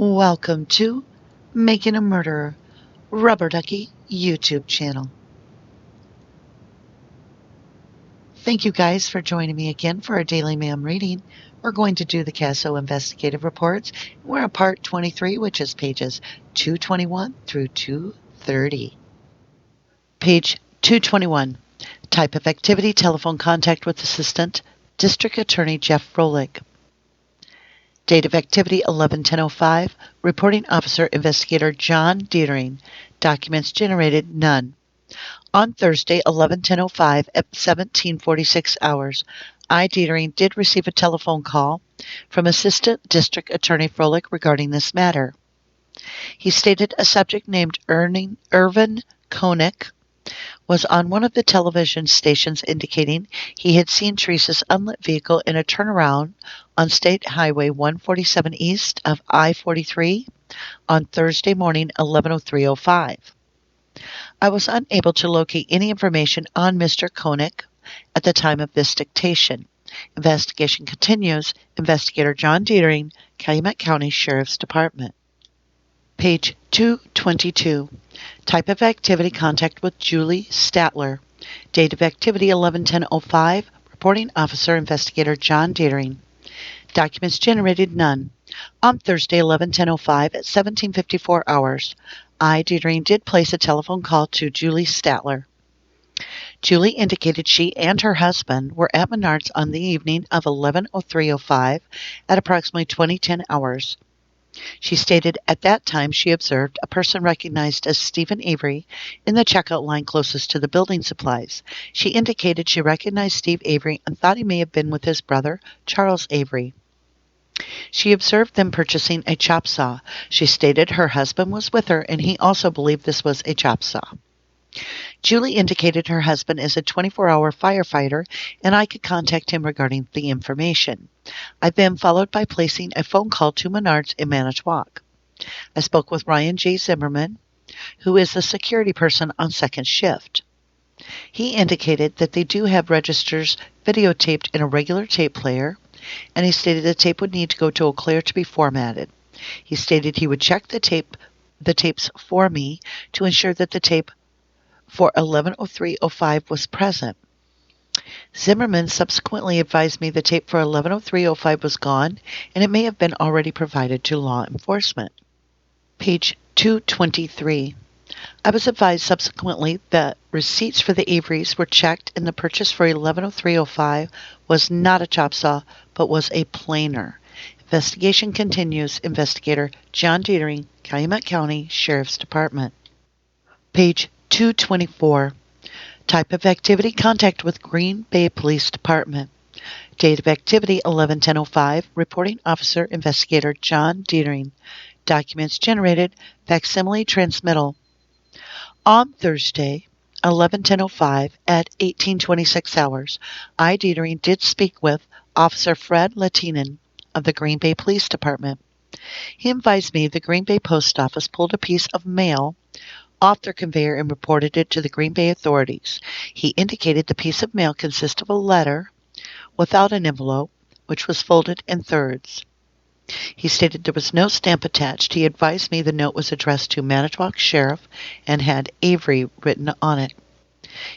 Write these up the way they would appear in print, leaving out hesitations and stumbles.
Welcome to Making a Murderer, Rubberducky YouTube channel. Thank you guys for joining me again for our daily MaM reading. We're going to do the CASO Investigative Reports. We're on part 23, which is pages 221 through 230. Page 221. Type of activity, telephone contact with Assistant District Attorney Jeff Froelich. Date of activity 11/10/05. Reporting officer investigator John Dietering. Documents generated none. On Thursday 11/10/05 at 17:46 hours, I Dietering did receive a telephone call from Assistant District Attorney Froelich regarding this matter. He stated a subject named Irvin Koenig was on one of the television stations indicating he had seen Teresa's unlit vehicle in a turnaround on State Highway 147 east of I-43 on Thursday morning 11:03:05. I was unable to locate any information on Mr. Koenig at the time of this dictation. Investigation continues. Investigator John Dietering, Calumet County Sheriff's Department. Page 222. Type of activity, contact with Julie Statler. Date of activity 11/10/05. Reporting officer investigator John Dietering. Documents generated none. On Thursday 11/10/05 at 17:54 hours, I Dietering did place a telephone call to Julie Statler. Julie indicated she and her husband were at Menards on the evening of 11:03:05 at approximately 20:10 hours. She stated at that time she observed a person recognized as Steven Avery in the checkout line closest to the building supplies. She indicated she recognized Steve Avery and thought he may have been with his brother, Charles Avery. She observed them purchasing a chop saw. She stated her husband was with her and he also believed this was a chop saw. Julie indicated her husband is a 24-hour firefighter and I could contact him regarding the information. I then followed by placing a phone call to Menards in Manitowoc. I spoke with Ryan J. Zimmerman, who is the security person on second shift. He indicated that they do have registers videotaped in a regular tape player, and he stated the tape would need to go to Eau Claire to be formatted. He stated he would check the tapes for me to ensure that the tape for 11:03:05 was present. Zimmerman subsequently advised me the tape for 11:03:05 was gone and it may have been already provided to law enforcement. Page 223. I was advised subsequently that receipts for the Averys were checked and the purchase for 11:03:05 was not a chop saw but was a planer. Investigation continues. Investigator John Dietering, Calumet County Sheriff's Department. Page 224. Type of activity, contact with Green Bay Police Department. Date of activity 11/10/05. Reporting officer investigator John Dietering. Documents generated. Facsimile transmittal. On Thursday 11/10/05 at 18:26 hours, I Dietering did speak with Officer Fred Latinen of the Green Bay Police Department. He advised me the Green Bay Post Office pulled a piece of mail off their conveyor and reported it to the Green Bay authorities. He indicated the piece of mail consisted of a letter without an envelope, which was folded in thirds. He stated there was no stamp attached. He advised me the note was addressed to Manitowoc Sheriff and had Avery written on it.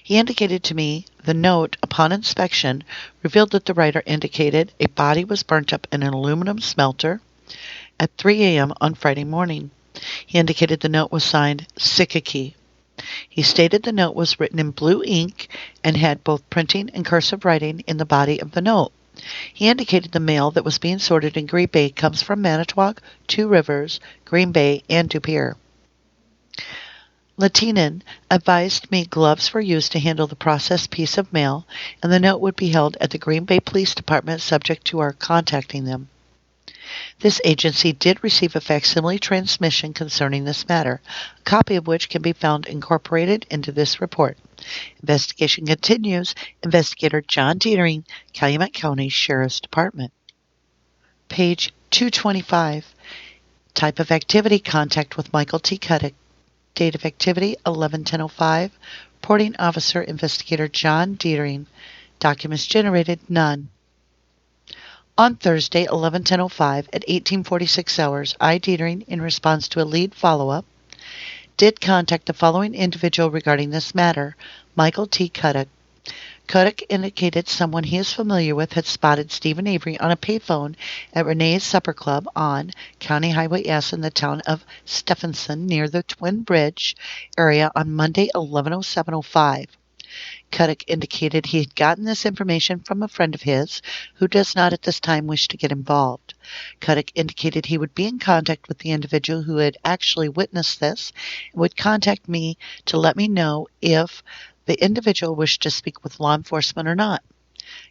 He indicated to me the note, upon inspection, revealed that the writer indicated a body was burnt up in an aluminum smelter at 3 a.m. on Friday morning. He indicated the note was signed Sikaki. He stated the note was written in blue ink and had both printing and cursive writing in the body of the note. He indicated the mail that was being sorted in Green Bay comes from Manitowoc, Two Rivers, Green Bay, and Dupere. Latinen advised me gloves were used to handle the processed piece of mail, and the note would be held at the Green Bay Police Department subject to our contacting them. This agency did receive a facsimile transmission concerning this matter, a copy of which can be found incorporated into this report. Investigation continues. Investigator John Dietering, Calumet County Sheriff's Department. Page 225. Type of activity, contact with Michael T. Cuddick. Date of activity 11/10/05. Reporting officer investigator John Dietering. Documents generated none. On Thursday, 11/10/05 at 1846 hours, I, Dietering, in response to a lead follow-up, did contact the following individual regarding this matter: Michael T. Cuddick. Cuddick indicated someone he is familiar with had spotted Steven Avery on a payphone at Renee's Supper Club on County Highway S in the town of Stephenson near the Twin Bridge area on Monday, 11/07/05. Cuddick indicated he had gotten this information from a friend of his who does not at this time wish to get involved. Cuddick indicated he would be in contact with the individual who had actually witnessed this and would contact me to let me know if the individual wished to speak with law enforcement or not.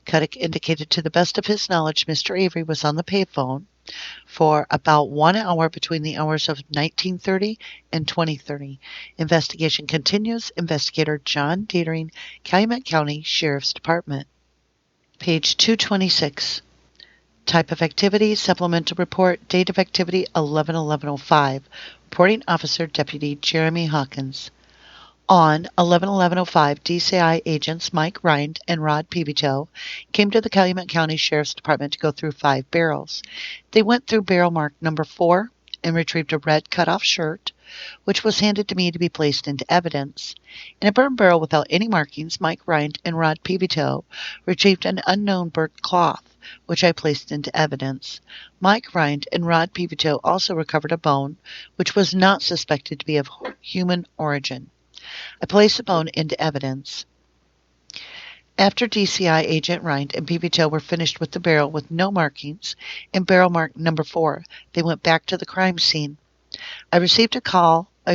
Cuddick indicated to the best of his knowledge Mr. Avery was on the payphone for about 1 hour between the hours of 19:30 and 20:30. Investigation continues. Investigator John Dietering, Calumet County Sheriff's Department. Page 226. Type of activity, supplemental report, date of activity 11/11/05. Reporting officer Deputy Jeremy Hawkins. On 11/11/05, DCI agents Mike Rind and Rod Pibito came to the Calumet County Sheriff's Department to go through 5 barrels. They went through barrel mark number 4 and retrieved a red cut-off shirt, which was handed to me to be placed into evidence. In a burn barrel without any markings, Mike Rind and Rod Pibito retrieved an unknown burnt cloth, which I placed into evidence. Mike Rind and Rod Pibito also recovered a bone, which was not suspected to be of human origin. I placed the bone into evidence. After DCI agent Rind and Pibito were finished with the barrel with no markings and barrel mark number 4, they went back to the crime scene. I received a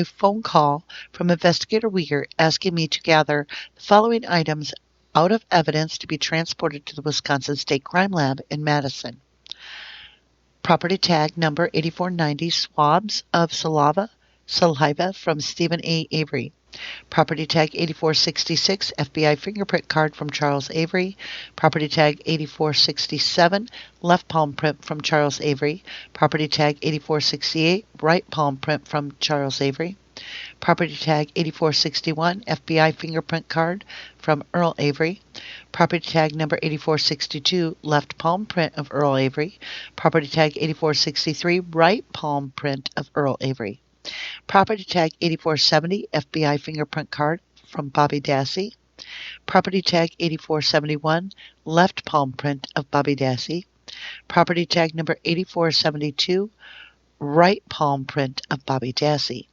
phone call from Investigator Weger asking me to gather the following items out of evidence to be transported to the Wisconsin State Crime Lab in Madison. Property tag number 8490, swabs of saliva from Steven A. Avery. Property tag 8466, FBI fingerprint card from Charles Avery. Property tag 8467, left palm print from Charles Avery. Property tag 8468, right palm print from Charles Avery. Property tag 8461, FBI fingerprint card from Earl Avery. Property tag number 8462, left palm print of Earl Avery. Property tag 8463, right palm print of Earl Avery. Property tag 8470, FBI fingerprint card from Bobby Dassey. Property tag 8471, left palm print of Bobby Dassey. Property tag number 8472, right palm print of Bobby Dassey.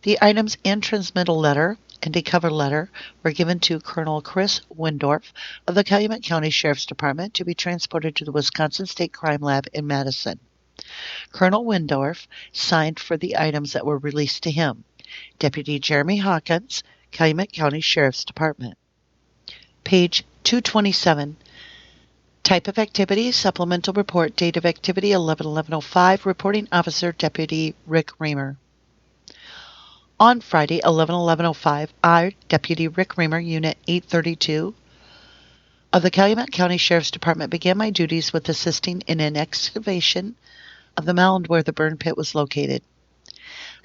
The items and transmittal letter and a cover letter were given to Colonel Chris Windorf of the Calumet County Sheriff's Department to be transported to the Wisconsin State Crime Lab in Madison. Colonel Windorf signed for the items that were released to him. Deputy Jeremy Hawkins, Calumet County Sheriff's Department. Page 227. Type of activity, supplemental report, date of activity 11/11/05, reporting officer Deputy Rick Reamer. On Friday, 11/11/05, I, Deputy Rick Reamer, Unit 832 of the Calumet County Sheriff's Department, began my duties with assisting in an excavation of the mound where the burn pit was located.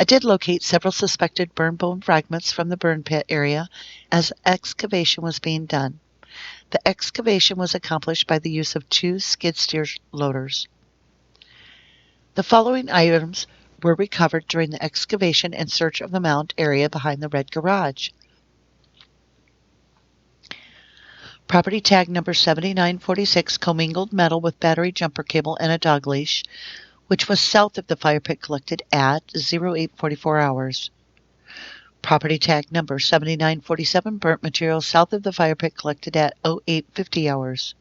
I did locate several suspected burn bone fragments from the burn pit area as excavation was being done. The excavation was accomplished by the use of 2 skid steer loaders. The following items were recovered during the excavation and search of the mound area behind the red garage. Property tag number 7946, commingled metal with battery jumper cable and a dog leash, which was south of the fire pit, collected at 0844 hours. Property tag number 7947, burnt material south of the fire pit, collected at 0850 hours.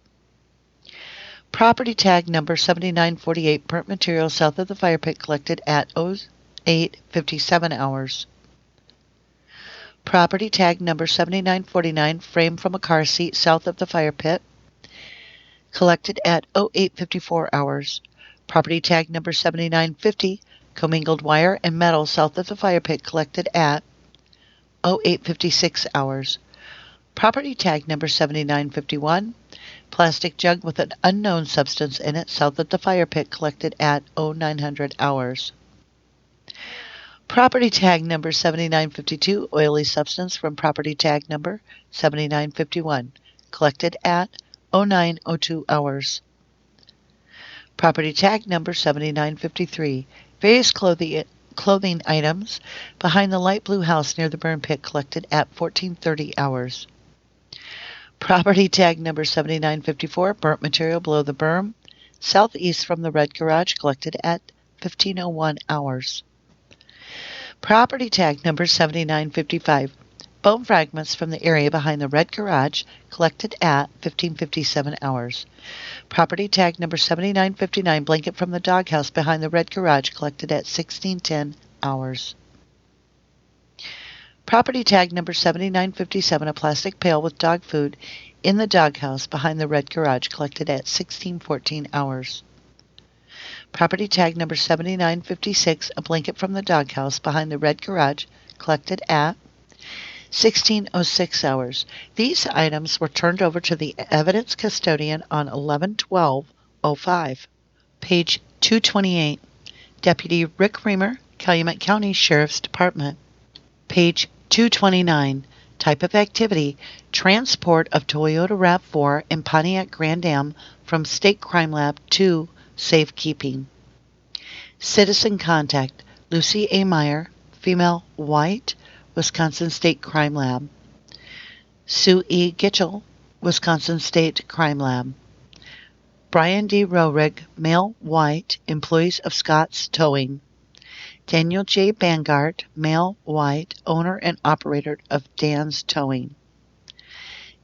Property tag number 7948, burnt material south of the fire pit, collected at 0857 hours. Property tag number 7949, frame from a car seat south of the fire pit, collected at 0854 hours. Property tag number 7950, commingled wire and metal south of the fire pit, collected at 0856 hours. Property tag number 7951, plastic jug with an unknown substance in it south of the fire pit, collected at 0900 hours. Property tag number 7952, oily substance from property tag number 7951, collected at 0902 hours. Property tag number 7953. Various clothing items behind the light blue house near the burn pit collected at 1430 hours. Property tag number 7954. Burnt material below the berm, southeast from the red garage, collected at 1501 hours. Property tag number 7955. Bone fragments from the area behind the red garage, collected at 1557 hours. Property tag number 7959. Blanket from the doghouse behind the red garage, collected at 1610 hours. Property tag number 7957. A plastic pail with dog food in the doghouse behind the red garage, collected at 1614 hours. Property tag number 7956. A blanket from the doghouse behind the red garage, collected at 1606 hours. These items were turned over to the evidence custodian on 11/12/05. Page 228. Deputy Rick Reamer, Calumet County Sheriff's Department. Page 229. Type of activity: transport of Toyota RAV4 and Pontiac Grand Am from State Crime Lab to safekeeping. Citizen contact: Lucy A. Meyer, female, white, Wisconsin State Crime Lab. Sue E. Gitchell, Wisconsin State Crime Lab. Brian D. Rohrig, male, white, employees of Scott's Towing. Daniel J. Bangart, male, white, owner and operator of Dan's Towing.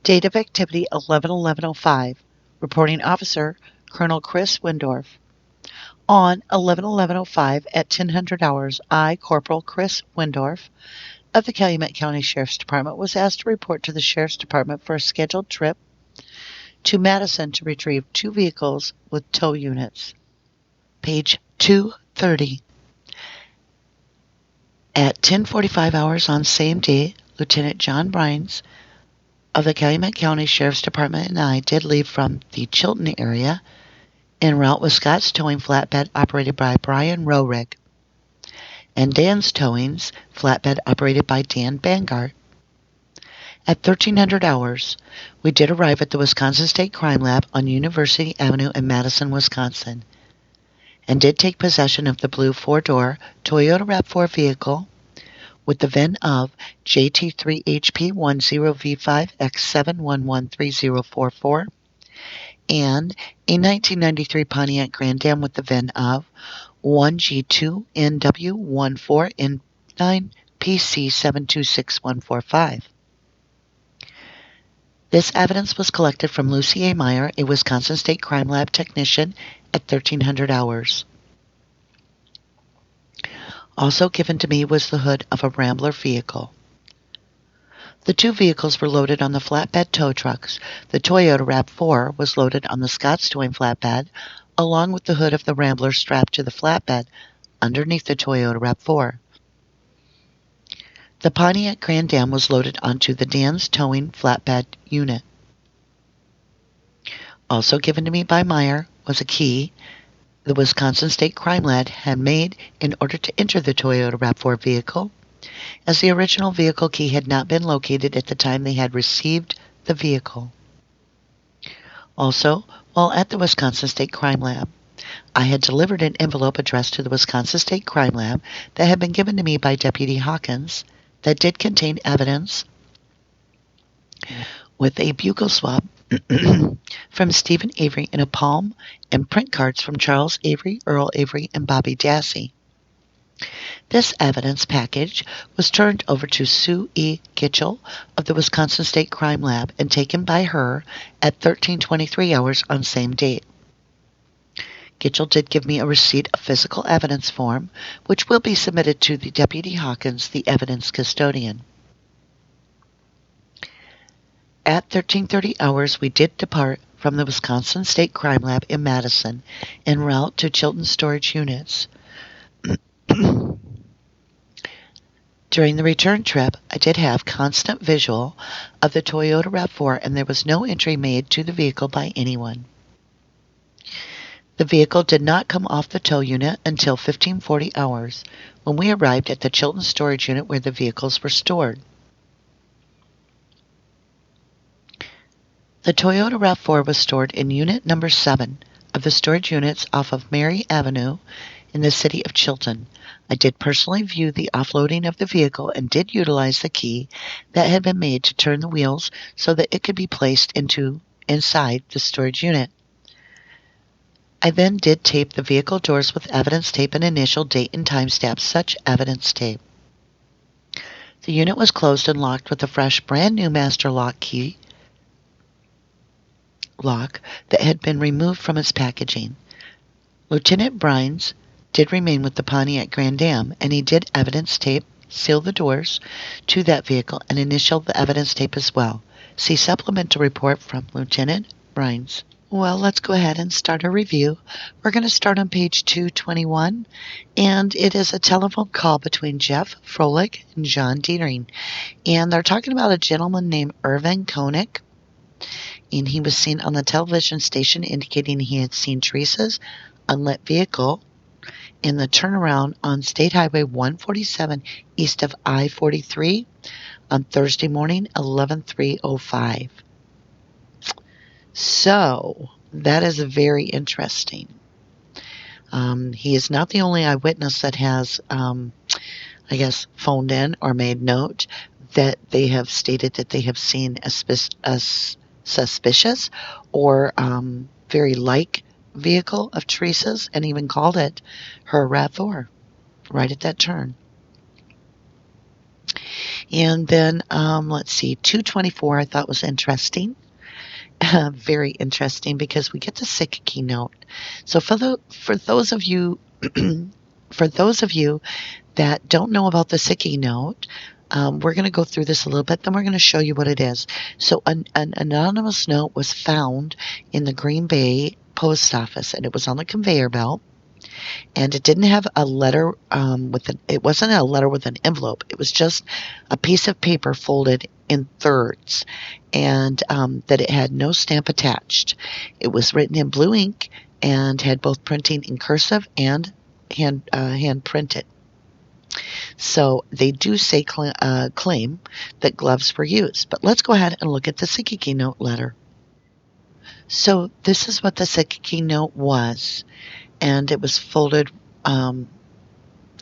Date of activity 11/11/05. Reporting officer Colonel Chris Windorf. On 11/11/05 at 1000 hours, I, Corporal Chris Windorf of the Calumet County Sheriff's Department, was asked to report to the Sheriff's Department for a scheduled trip to Madison to retrieve 2 vehicles with tow units. Page 230. At 10:45 hours on same day, Lieutenant John Brines of the Calumet County Sheriff's Department and I did leave from the Chilton area en route with Scott's Towing flatbed operated by Brian Rohrig and Dan's Towing's flatbed operated by Dan Bangart. At 1300 hours, we did arrive at the Wisconsin State Crime Lab on University Avenue in Madison, Wisconsin, and did take possession of the blue 4-door Toyota RAV4 vehicle with the VIN of JT3HP10V5X7113044 and a 1993 Pontiac Grand Am with the VIN of 1G2NW14N9PC726145. This evidence was collected from Lucy A. Meyer, a Wisconsin State Crime Lab technician, at 1300 hours. Also given to me was the hood of a Rambler vehicle. The 2 vehicles were loaded on the flatbed tow trucks. The Toyota RAV4 was loaded on the Scott's Towing flatbed, along with the hood of the Rambler strapped to the flatbed underneath the Toyota RAV4. The Pontiac Grand Am was loaded onto the Dan's Towing flatbed unit. Also given to me by Meyer was a key the Wisconsin State Crime Lab had made in order to enter the Toyota RAV4 vehicle, as the original vehicle key had not been located at the time they had received the vehicle. Also, while at the Wisconsin State Crime Lab, I had delivered an envelope addressed to the Wisconsin State Crime Lab that had been given to me by Deputy Hawkins that did contain evidence with a buccal swab from Steven Avery in a palm and print cards from Charles Avery, Earl Avery, and Bobby Dassey. This evidence package was turned over to Sue E. Gitchell of the Wisconsin State Crime Lab and taken by her at 1323 hours on same date. Gitchell did give me a receipt of physical evidence form, which will be submitted to the Deputy Hawkins, the evidence custodian. At 1330 hours, we did depart from the Wisconsin State Crime Lab in Madison en route to Chilton storage units. During the return trip, I did have constant visual of the Toyota RAV4 and there was no entry made to the vehicle by anyone. The vehicle did not come off the tow unit until 1540 hours, when we arrived at the Chilton storage unit where the vehicles were stored. The Toyota RAV4 was stored in Unit Number 7 of the storage units off of Mary Avenue in the city of Chilton. I did personally view the offloading of the vehicle and did utilize the key that had been made to turn the wheels so that it could be placed inside the storage unit. I then did tape the vehicle doors with evidence tape and initial date and timestamp such evidence tape. The unit was closed and locked with a fresh brand new master lock key lock that had been removed from its packaging. Lieutenant Brines did remain with the Pontiac Grand Am, and he did evidence tape, seal the doors to that vehicle, and initial the evidence tape as well. See supplemental report from Lieutenant Brines. Well, let's go ahead and start a review. We're going to start on page 221, and it is a telephone call between Jeff Froelich and John Dietering, and they're talking about a gentleman named Irvin Koenig, and he was seen on the television station indicating he had seen Teresa's unlit vehicle in the turnaround on State Highway 147 east of I-43 on Thursday morning, 11/3/05. So, that is very interesting. He is not the only eyewitness that has, phoned in or made note that they have stated that they have seen a suspicious or very like vehicle of Teresa's and even called it her RAV4 right at that turn. And then, let's see, 224 I thought was interesting. Very interesting because we get the sick keynote. So for those of you that don't know about the Sickie note, we're going to go through this a little bit, then we're going to show you what it is. So an anonymous note was found in the Green Bay post office, and it was on the conveyor belt, and it didn't have a letter it wasn't a letter with an envelope. It was just a piece of paper folded in thirds, and that it had no stamp attached. It was written in blue ink and had both printing in cursive and hand printed. So they do say claim that gloves were used. But let's go ahead and look at the Sickie note letter. So this is what the Sickie note was, and it was folded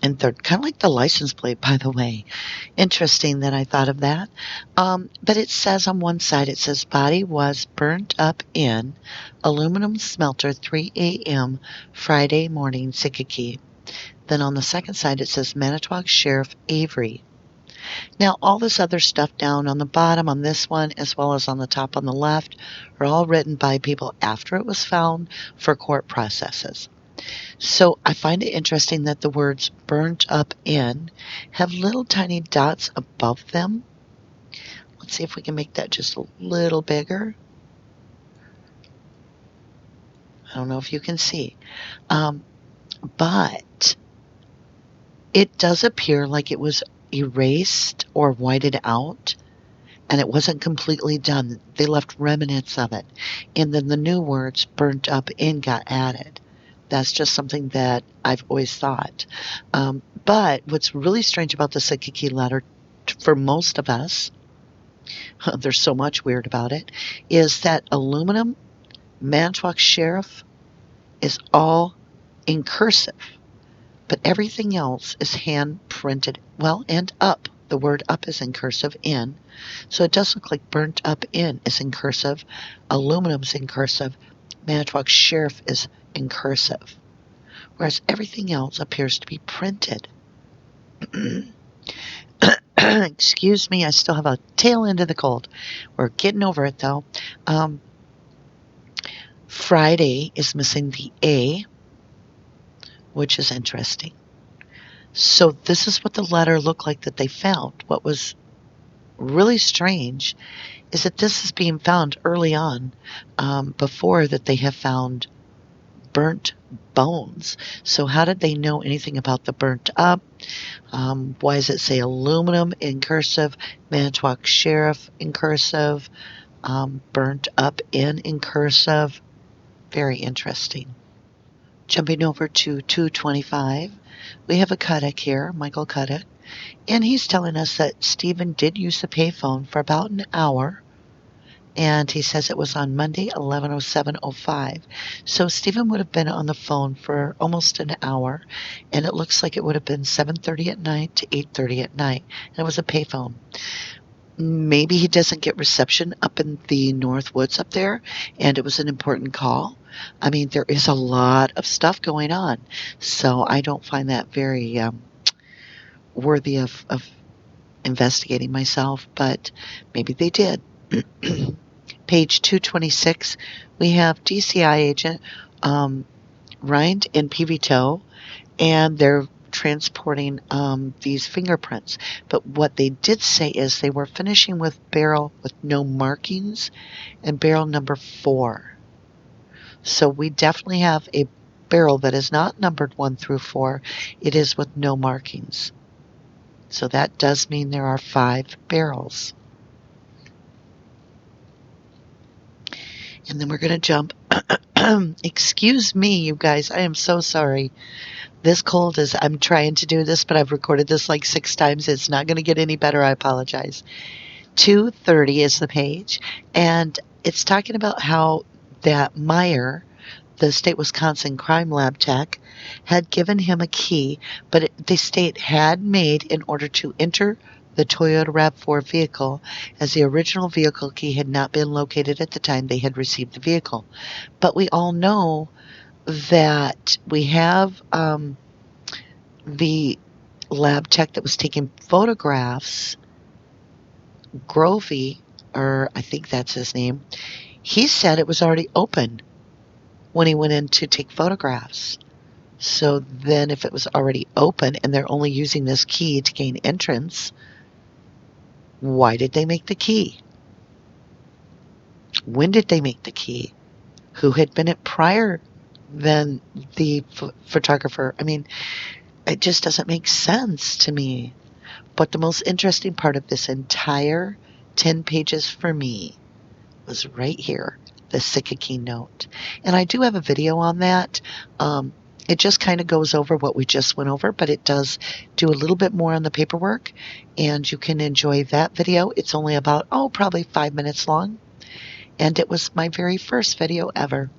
in third, kind of like the license plate, by the way. Interesting that I thought of that. But it says on one side, it says body was burnt up in aluminum smelter 3 a.m. Friday morning, Sickie. Then on the second side, it says Manitowoc Sheriff Avery. Now, all this other stuff down on the bottom on this one, as well as on the top on the left, are all written by people after it was found for court processes. So I find it interesting that the words burnt up in have little tiny dots above them. Let's see if we can make that just a little bigger. I don't know if you can see. But it does appear like it was erased or whited out, and it wasn't completely done. They left remnants of it. And then the new words burnt up in got added. That's just something that I've always thought. But what's really strange about the Sickie letter, for most of us, there's so much weird about it, is that aluminum Manitowoc Sheriff is all in cursive, but everything else is hand printed. Well, and up. The word up is in cursive in. So it does look like burnt up in is in cursive. Aluminum's in cursive. Manitowoc Sheriff is in cursive. Whereas everything else appears to be printed. Excuse me, I still have a tail end of the cold. We're getting over it though. Friday is missing the A, which is interesting. So this is what the letter looked like that they found. What was really strange is that this is being found early on, before that they have found burnt bones. So how did they know anything about the burnt up? Why does it say aluminum in cursive, Manitowoc Sheriff in cursive, burnt up in cursive? Very interesting. Jumping over to 225, we have a Cuddick here, Michael Cuddick, and he's telling us that Stephen did use the payphone for about an hour, and he says it was on Monday, 11:07:05. So Stephen would have been on the phone for almost an hour, and it looks like it would have been 7:30 at night to 8:30 at night, and it was a payphone. Maybe he doesn't get reception up in the North Woods up there, and it was an important call. I mean, there is a lot of stuff going on, so I don't find that very worthy of investigating myself, but maybe they did. Page 226, we have DCI agent Rind and PV Toe, and they're transporting these fingerprints. But what they did say is they were finishing with barrel with no markings and barrel number 4. So we definitely have a barrel that is not numbered 1 through 4. It is with no markings. So that does mean there are 5 barrels. And then we're going to jump. Excuse me, you guys. I am so sorry. This cold is, I'm trying to do this, but I've recorded this like 6 times. It's not going to get any better. I apologize. 230 is the page. And it's talking about how that Meyer, the state Wisconsin crime lab tech, had given him a key, but the state had made in order to enter the Toyota RAV4 vehicle, as the original vehicle key had not been located at the time they had received the vehicle. But we all know that we have the lab tech that was taking photographs, Grovey, or I think that's his name, he said it was already open when he went in to take photographs. So then if it was already open and they're only using this key to gain entrance, why did they make the key? When did they make the key? Who had been it prior than the photographer? I mean, it just doesn't make sense to me. But the most interesting part of this entire 10 pages for me was right here, the Sitka note. And I do have a video on that. It just kind of goes over what we just went over, but it does do a little bit more on the paperwork, and you can enjoy that video. It's only about, probably 5 minutes long, and it was my very first video ever.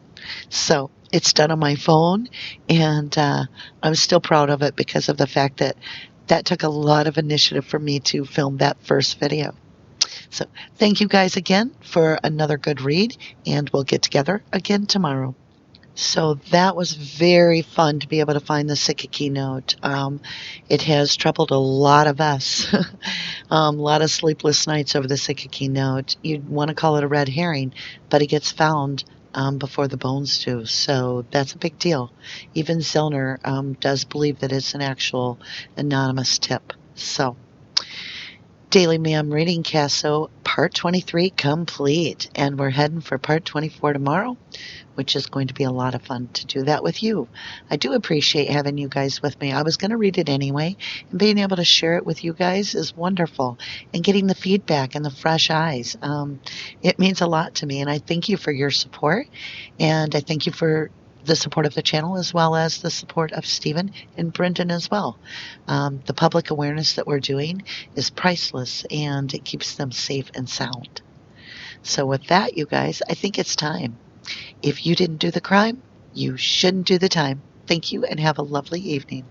So it's done on my phone, and I'm still proud of it because of the fact that that took a lot of initiative for me to film that first video. So thank you guys again for another good read, and we'll get together again tomorrow. So that was very fun to be able to find the Sitka note. It has troubled a lot of us. A lot of sleepless nights over the Sitka note. You'd want to call it a red herring, but it gets found before the bones do. So that's a big deal. Even Zellner does believe that it's an actual anonymous tip. So Daily MaM Reading CASO Part 23 complete. And we're heading for Part 24 tomorrow, which is going to be a lot of fun to do that with you. I do appreciate having you guys with me. I was going to read it anyway, and being able to share it with you guys is wonderful. And getting the feedback and the fresh eyes, it means a lot to me. And I thank you for your support, and I thank you for the support of the channel, as well as the support of Stephen and Brendan as well. The public awareness that we're doing is priceless, and it keeps them safe and sound. So with that, you guys, I think it's time. If you didn't do the crime, you shouldn't do the time. Thank you, and have a lovely evening.